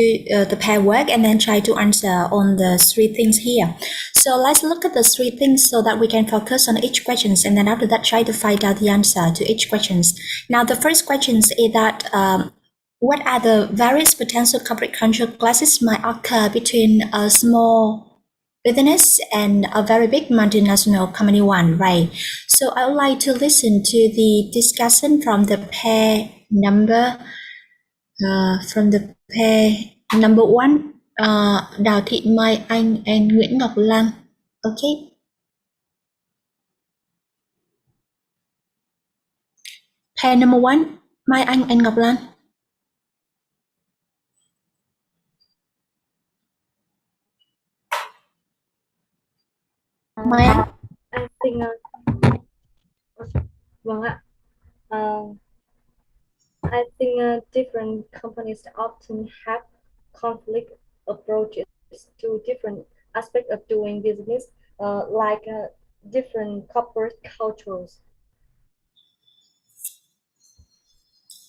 the pair work and then try to answer on the three things here. So let's look at the three things so that we can focus on each questions, and then after that try to find out the answer to each questions. Now the first question is that what are the various potential corporate culture classes might occur between a small business and a very big multinational company one, right? So I would like to listen to the discussion from the pair number one, Đào Thị Mai Anh and Nguyễn Ngọc Lan. Okay. Pair number one, Mai Anh and Ngọc Lan. Mai Anh. I think vâng ạ. I think different companies often have conflict approaches to different aspects of doing business, like different corporate cultures.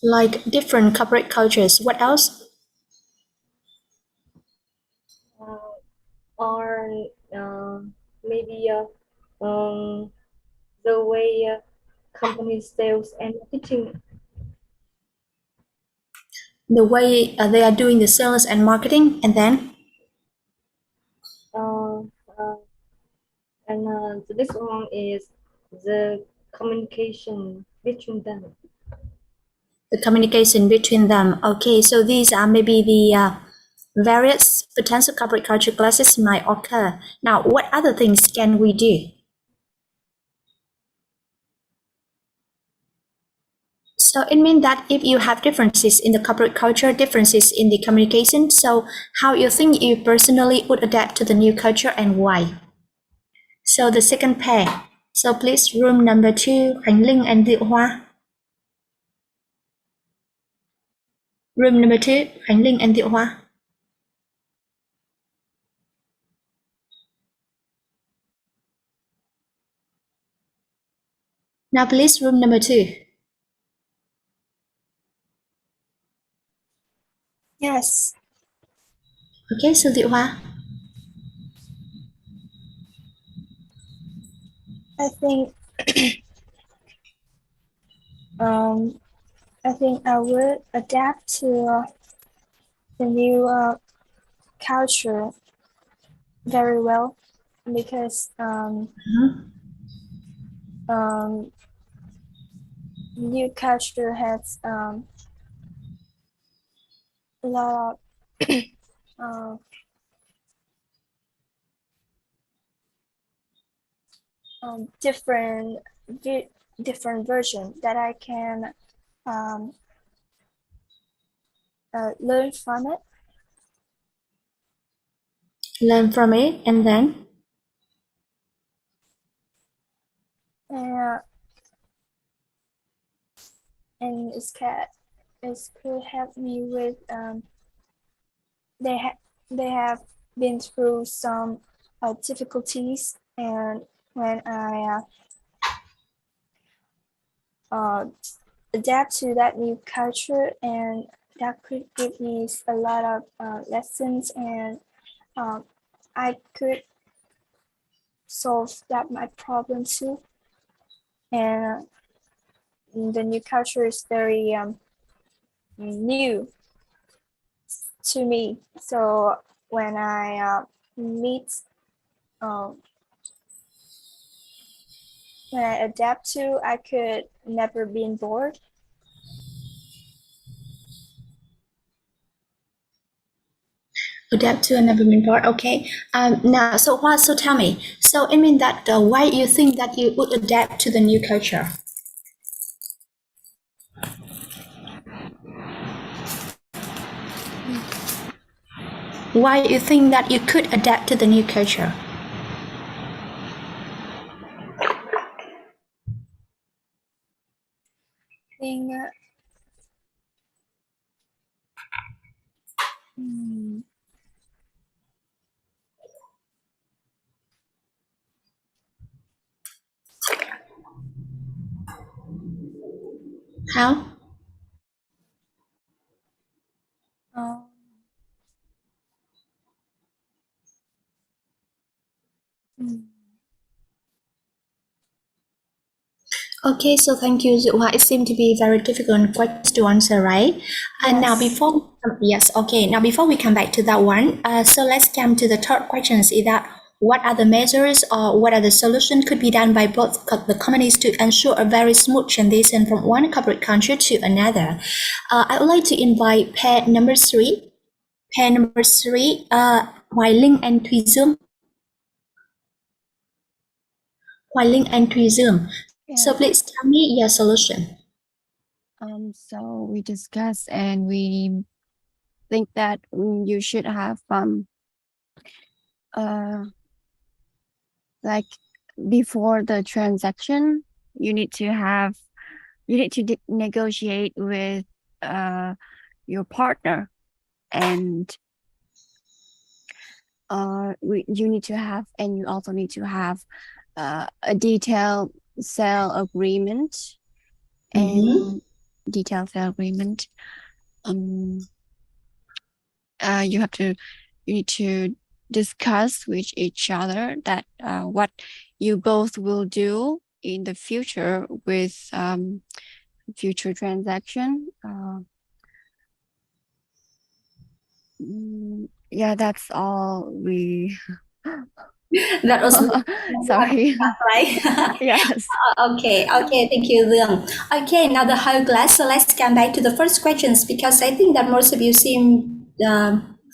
Like different corporate cultures. What else? Or maybe the way companies sales and marketing. The way they are doing the sales and marketing, and then? And this one is the communication between them. The communication between them. Okay, so these are maybe the various potential corporate culture classes might occur. Now, what other things can we do? So it means that if you have differences in the corporate culture, differences in the communication, so how you think you personally would adapt to the new culture and why? So the second pair. So please, room number 2, Khánh Linh and Diệu Hoa. Room number 2, Khánh Linh and Diệu Hoa. Now please, room number 2. Yes. Okay, so Diệu Hoa. I think I would adapt to the new culture very well because new culture has a lot of different version that I can learn from it. Learn from it, and then? And it could help me with they have been through some difficulties, and when I adapt to that new culture, and that could give me a lot of lessons, and I could solve that my problem too. And the new culture is very new to me, so when I meet when I adapt to, I could never be bored. Adapt to and never been bored. Okay. Now, so tell me. So it means that why you think that you would adapt to the new culture? Why you think that you could adapt to the new culture? Think How? Okay, so thank you, Zuha. It seemed to be very difficult question to answer, right? And now Yes. before, yes, okay. Now before we come back to that one, so let's come to the third question. Is that what are the measures or what are the solutions could be done by both the companies to ensure a very smooth transition from one corporate culture to another? I would like to invite pair number three. Pair number three, Hoài Linh and Thùy Dương. Hoài Linh and Thùy Dương. So Yeah. please tell me your solution. So we discussed and we think that you should have like before the transaction, you need to negotiate with your partner, and you need to have, and you also need to have a detailed sale agreement and detailed sale agreement. You need to discuss with each other that what you both will do in the future with future transaction. Yeah, that's all we. That was Sorry. right. Yes. Okay, thank you, Lương. Okay, now the whole class. So let's come back to the first questions because I think that most of you seem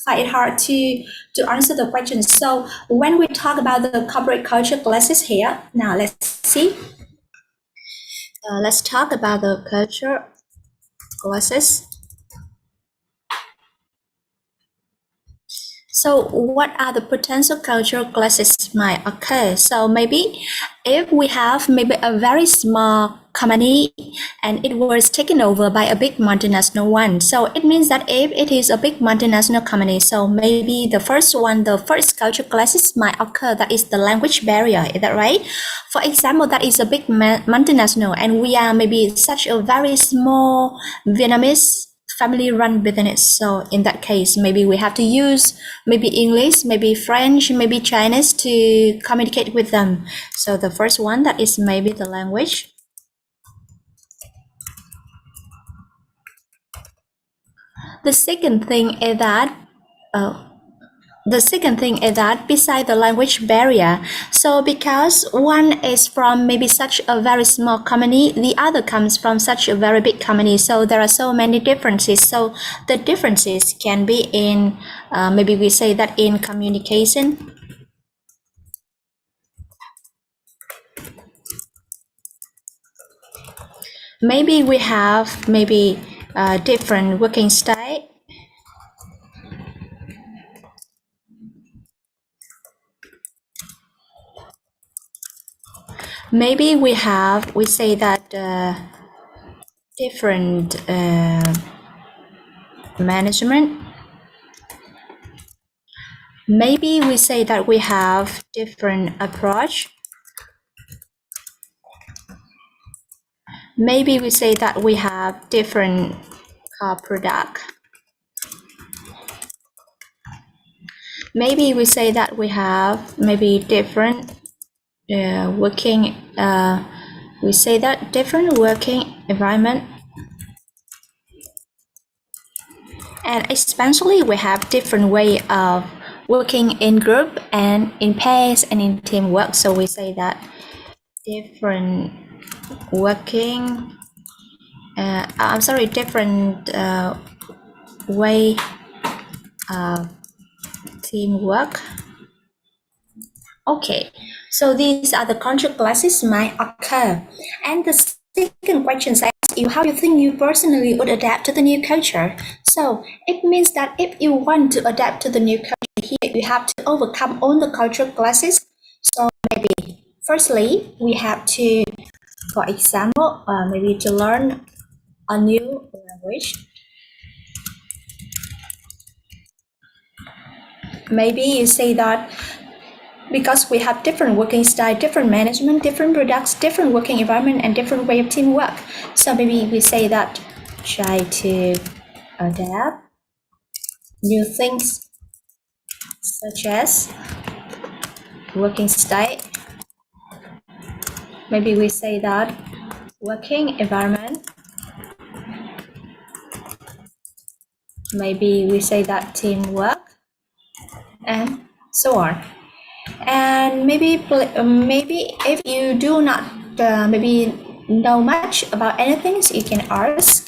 find it hard to answer the questions. So when we talk about the corporate culture classes here, now let's see. Let's talk about the culture classes. So what are the potential cultural classes might occur? So maybe if we have maybe a very small company and it was taken over by a big multinational one. So it means that if it is a big multinational company, so maybe the first cultural classes might occur, that is the language barrier. Is that right? For example, that is a big multinational and we are maybe such a very small Vietnamese family run business. So in that case, maybe we have to use maybe English, maybe French, maybe Chinese to communicate with them. So the first one, that is maybe the language. The second thing is that beside the language barrier, so because one is from maybe such a very small company, the other comes from such a very big company, so there are so many differences. So the differences can be in maybe we say that in communication, maybe we have maybe different working style. Maybe we say that different management. Maybe we say that we have different approach. Maybe we say that we have different product. Maybe we say that we have maybe different working. We say that different working environment, and especially we have different way of working in group and in pairs and in teamwork. So we say that different working. I'm sorry, different way of teamwork. Okay, so these are the culture classes might occur. And the second question I ask you, how do you think you personally would adapt to the new culture? So it means that if you want to adapt to the new culture here, you have to overcome all the cultural classes. So maybe firstly, we have to, for example, maybe to learn a new language. Maybe you say that because we have different working style, different management, different products, different working environment, and different way of teamwork. So maybe we say that try to adapt new things such as working style. Maybe we say that working environment. Maybe we say that teamwork and so on. And maybe if you do not maybe know much about anything, so you can ask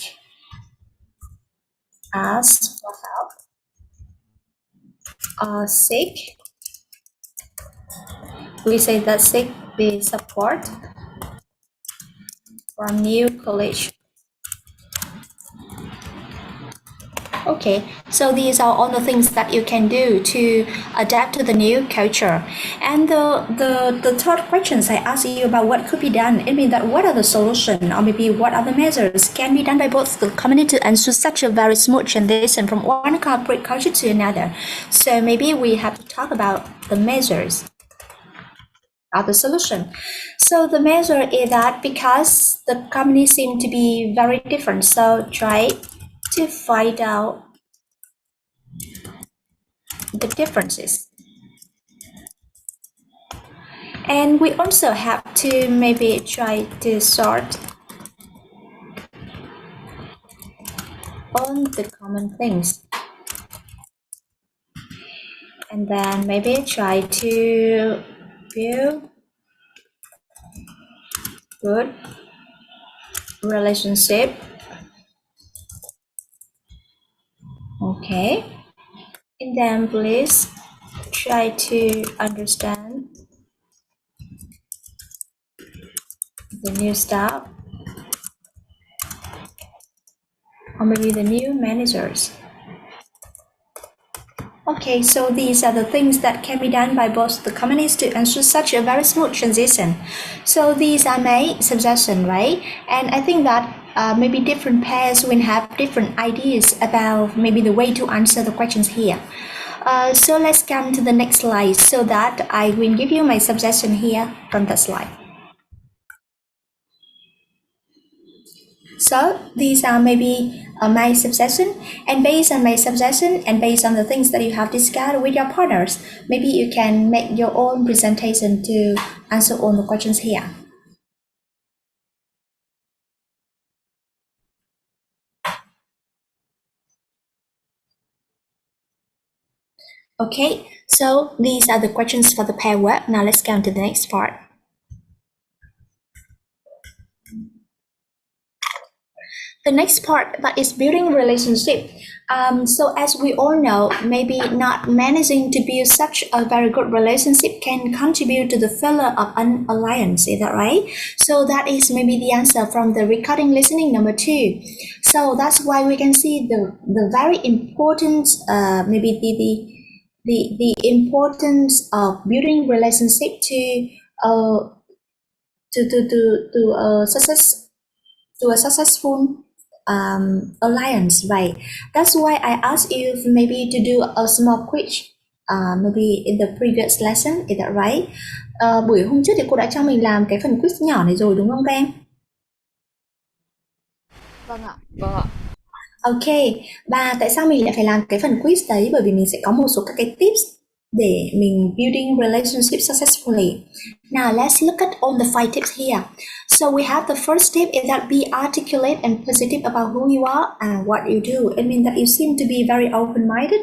for help or seek. We say that seek the support from new college. Okay, so these are all the things that you can do to adapt to the new culture. And the third questions I asked you about what could be done, it means that what are the solutions or maybe what are the measures can be done by both the community to ensure such a very smooth transition from one corporate culture to another. So maybe we have to talk about the measures or the solution. So the measure is that because the company seem to be very different, so try to find out the differences. And we also have to maybe try to sort on the common things. And then maybe try to build good relationship. Okay. And then please try to understand the new staff or maybe the new managers. Okay, so these are the things that can be done by both the companies to ensure such a very smooth transition. So these are my suggestions, right? And I think that maybe different pairs will have different ideas about maybe the way to answer the questions here. So let's come to the next slide so that I will give you my suggestion here from that slide. So these are maybe my suggestion, and based on my suggestion and based on the things that you have discussed with your partners, maybe you can make your own presentation to answer all the questions here. Okay, so these are the questions for the pair work. Now let's come to the next part. The next part that is building relationship. So as we all know, maybe not managing to build such a very good relationship can contribute to the failure of an alliance. Is that right? So that is maybe the answer from the recording listening number 2. So that's why we can see the very important maybe the importance of building relationship to a successful alliance, right? That's why I asked you maybe to do a small quiz, maybe in the previous lesson. Is that right? Buổi hôm trước thì cô đã cho mình làm cái phần quiz nhỏ này rồi đúng không các em? Vâng ạ. Vâng ạ. Ok, và tại sao mình lại phải làm cái phần quiz đấy? Bởi vì mình sẽ có một số các cái tips để mình building relationship successfully. Now let's look at all the 5 tips here. So we have the first tip is that be articulate and positive about who you are and what you do. It means that you seem to be very open-minded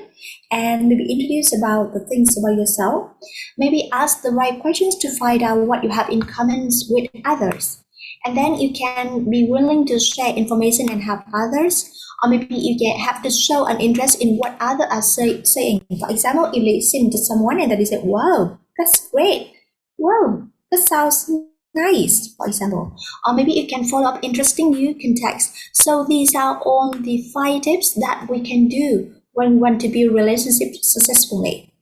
and maybe introduce about the things about yourself. Maybe ask the right questions to find out what you have in common with others. And then you can be willing to share information and help others. Or maybe you can have to show an interest in what others are saying. For example, if you listen to someone and they say, wow, that's great. Wow, that sounds nice, for example. Or maybe you can follow up interesting new context. So these are all the 5 tips that we can do when we want to build relationships successfully.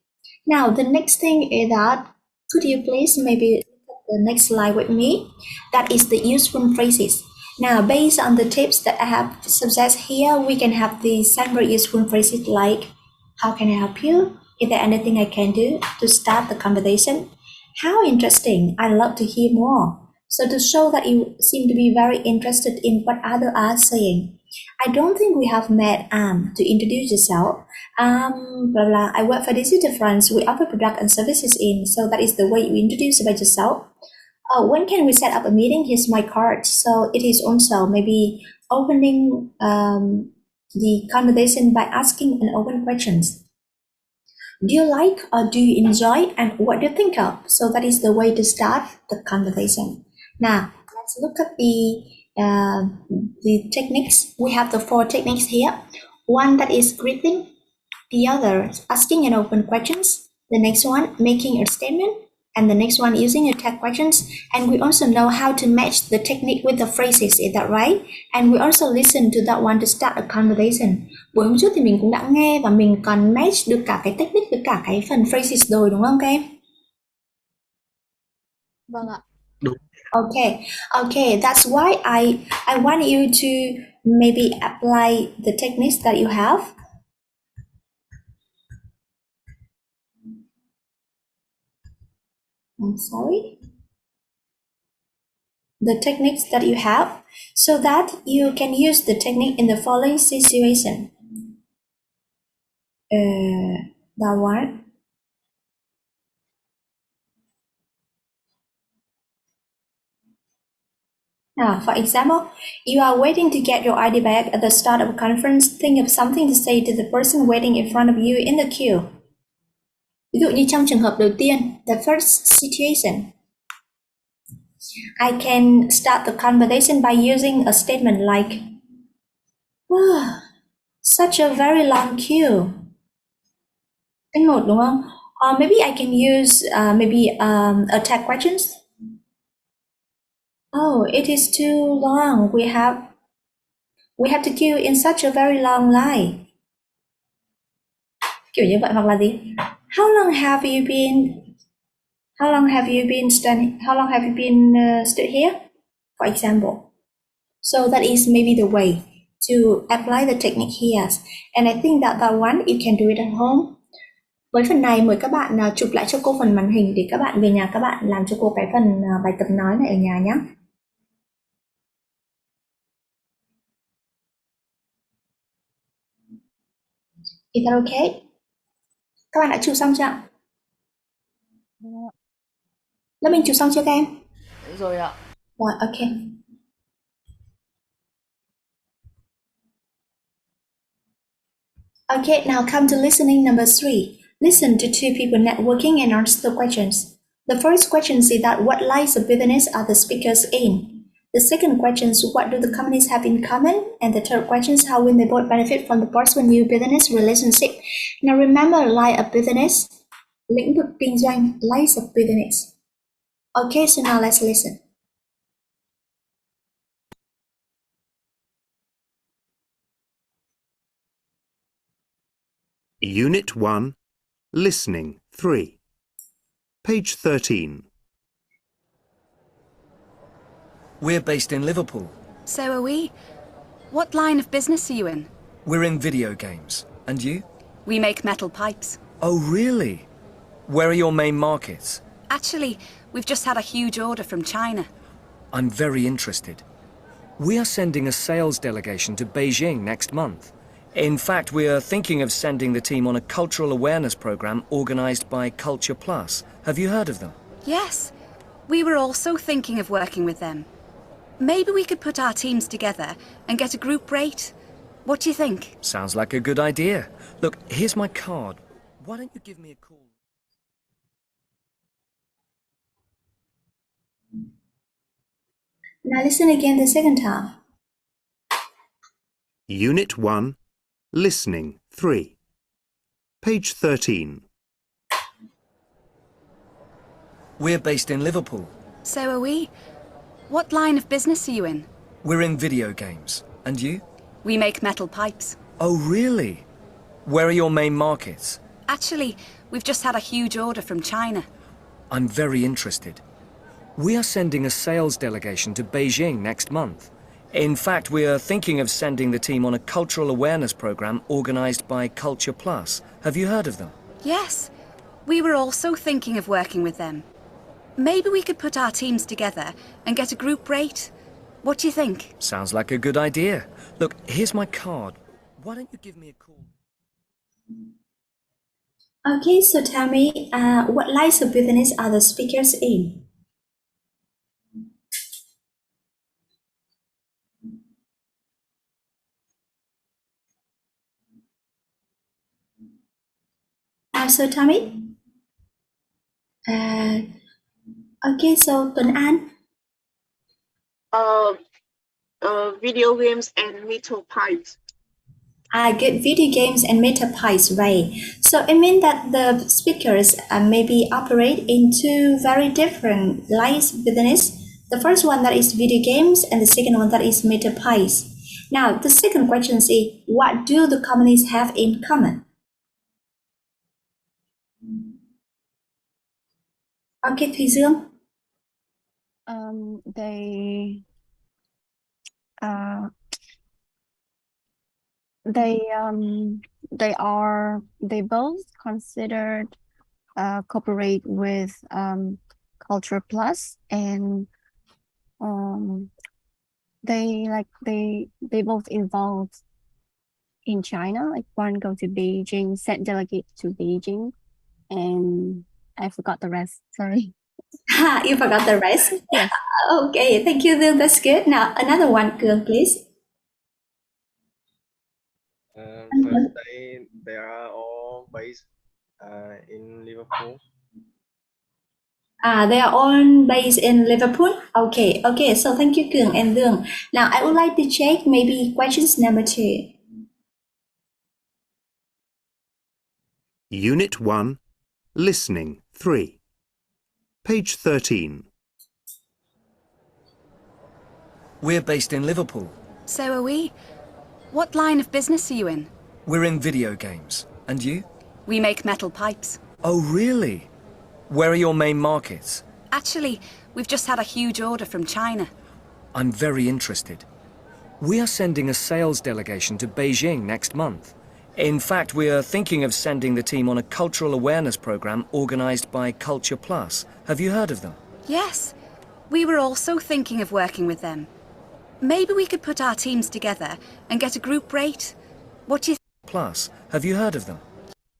Now, the next thing is that, could you please maybe look at the next slide with me? That is the useful phrases. Now, based on the tips that I have suggested here, we can have the several useful phrases like, how can I help you? Is there anything I can do to start the conversation? How interesting, I'd love to hear more. So to show that you seem to be very interested in what others are saying. I don't think we have met to introduce yourself. Blah, blah. I work for digital France. We offer products and services in, so that is the way you introduce about yourself. When can we set up a meeting? Here's my card. So it is also maybe opening the conversation by asking an open questions. Do you like or do you enjoy and what do you think of? So that is the way to start the conversation. Now let's look at the techniques. We have the 4 techniques here. One that is greeting, the other asking an open questions, the next one making a statement, and the next one using a tag questions. And we also know how to match the technique with the phrases, is that right? And we also listen to that one to start a conversation. Buổi hôm trước thì mình cũng đã nghe và mình còn match được cả cái technique với cả cái phần phrases rồi đúng không các em? Vâng ạ. Đúng. Okay, that's why I want you to maybe apply the techniques that you have. I'm sorry. The techniques that you have so that you can use the technique in the following situation. That one. Now, for example, you are waiting to get your ID back at the start of a conference. Think of something to say to the person waiting in front of you in the queue. Ví dụ như trong trường hợp đầu tiên, the first situation, I can start the conversation by using a statement like, "Wow, such a very long queue." Tiếng một đúng không? Or maybe I can use a tag questions. Oh, it is too long. We have to queue in such a very long line. Kiểu như vậy hoặc là gì? How long have you been stood here? For example. So that is maybe the way to apply the technique here. And I think that one you can do it at home. Với phần này mời các bạn chụp lại cho cô phần màn hình để các bạn về nhà các bạn làm cho cô cái phần bài tập nói này ở nhà nhé. Is that okay? Các bạn đã chụp xong chưa ạ? Lớp mình chụp xong chưa các em? Rồi ạ. Rồi, ok. Okay, now come to listening number 3. Listen to 2 people networking and answer the questions. The first question is that what lines of business are the speakers in? The second question is what do the companies have in common? And the third question is how will they both benefit from the possible new business relationship? Now remember line of business, lĩnh vực kinh doanh, lines of business. Okay, so now let's listen. Unit 1, Listening 3. Page 13. We're based in Liverpool. So are we. What line of business are you in? We're in video games. And you? We make metal pipes. Oh, really? Where are your main markets? Actually, we've just had a huge order from China. I'm very interested. We are sending a sales delegation to Beijing next month. In fact, we are thinking of sending the team on a cultural awareness program organised by Culture Plus. Have you heard of them? Yes, we were also thinking of working with them. Maybe we could put our teams together and get a group rate. What do you think? Sounds like a good idea. Look, here's my card. Why don't you give me a call? Now listen again the second time. Unit 1, Listening 3. Page 13. We're based in Liverpool. So are we. What line of business are you in? We're in video games. And you? We make metal pipes. Oh, really? Where are your main markets? Actually, we've just had a huge order from China. I'm very interested. We are sending a sales delegation to Beijing next month. In fact, we are thinking of sending the team on a cultural awareness program organised by Culture Plus. Have you heard of them? Yes, we were also thinking of working with them. Maybe we could put our teams together and get a group rate. What do you think? Sounds like a good idea. Look, here's my card. Why don't you give me a call? Okay, so tell me, what lines of business are the speakers in? answer, Tommy? Okay, so Tuấn An. Video games and metal pipes. Good, video games and metal pies, right? So it means that the speakers maybe operate in two very different lines business. The first one that is video games and the second one that is metal pies. Now, the second question is, what do the companies have in common? Okay, Thùy Dương. They both considered cooperate with Culture Plus, and they both involved in China. Like one go to Beijing, sent delegate to Beijing, and I forgot the rest. Sorry. You forgot the rest? Yes. Okay, thank you, Dương. That's good. Now, another one, Cường, please. First, they are all based in Liverpool. They are all based in Liverpool. Okay. So thank you, Cường and Dương. Now, I would like to check maybe questions number 2. Unit 1, Listening 3. Page 13. We're based in Liverpool. So are we. What line of business are you in? We're in video games. And you? We make metal pipes. Oh, really? Where are your main markets? Actually, we've just had a huge order from China. I'm very interested. We are sending a sales delegation to Beijing next month. In fact, we are thinking of sending the team on a cultural awareness program organized by Culture Plus. Have you heard of them? Yes, we were also thinking of working with them. Maybe we could put our teams together and get a group rate. What do you think? Plus, have you heard of them?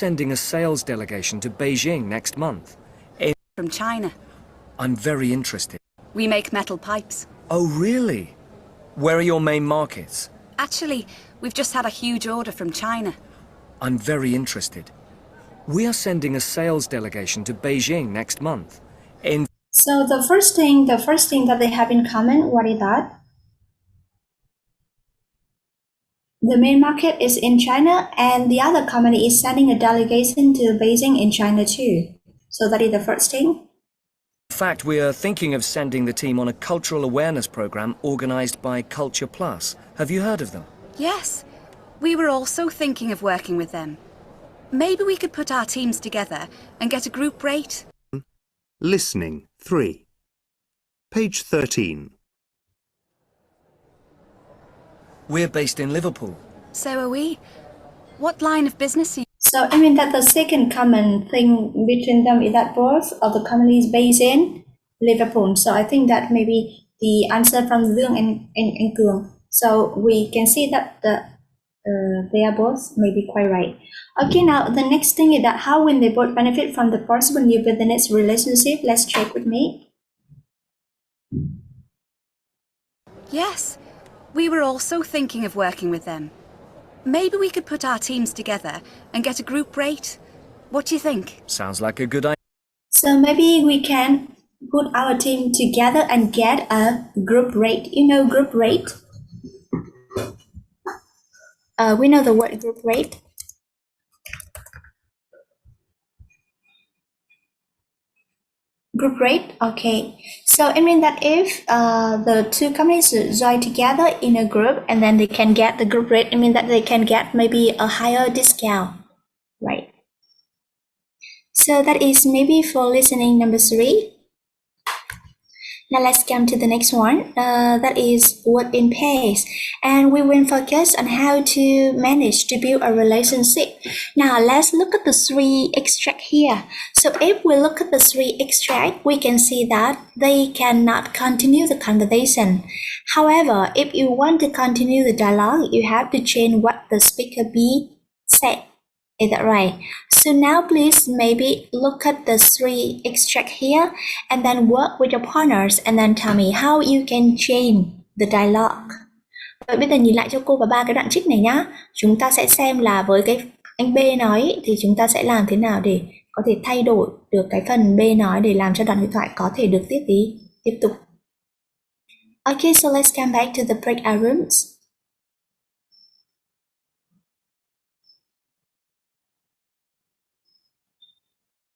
Sending a sales delegation to Beijing next month. From China. I'm very interested. We make metal pipes. Oh, really? Where are your main markets? Actually, we've just had a huge order from China. I'm very interested. We are sending a sales delegation to Beijing next month. So the first thing that they have in common, what is that? The main market is in China, and the other company is sending a delegation to Beijing in China too. So that is the first thing. In fact, we are thinking of sending the team on a cultural awareness program organized by Culture Plus. Have you heard of them? Yes, we were also thinking of working with them. Maybe we could put our teams together and get a group rate. Listening 3. Page 13. We're based in Liverpool. So are we. What line of business are you? So I mean that the second common thing between them is that both of the companies based in Liverpool. So I think that maybe the answer from Dương and Cường. So we can see that they are both maybe quite right. Okay, now the next thing is that how will they both benefit from the possible new business relationship? Let's check with me. Yes, we were also thinking of working with them. Maybe we could put our teams together and get a group rate. What do you think? Sounds like a good idea. So maybe we can put our team together and get a group rate. You know group rate? We know the word group rate. Group rate, okay. So it means that if the two companies join together in a group and then they can get the group rate, it means that they can get maybe a higher discount, right? So that is maybe for listening number 3. Now let's come to the next one. That is work in pairs, and we will focus on how to manage to build a relationship. Now let's look at the 3 extract here. So if we look at the 3 extract, we can see that they cannot continue the conversation. However, if you want to continue the dialogue, you have to change what the speaker B said. Is that right? So now please maybe look at the 3 extract here and then work with your partners and then tell me how you can change the dialogue. Vậy bây giờ nhìn lại cho cô và 3 cái đoạn trích này nhá. Chúng ta sẽ xem là với cái Anh B nói thì chúng ta sẽ làm thế nào để có thể thay đổi được cái phần B nói để làm cho đoạn hội thoại có thể được tiếp tục. Okay, so let's come back to the breakout rooms.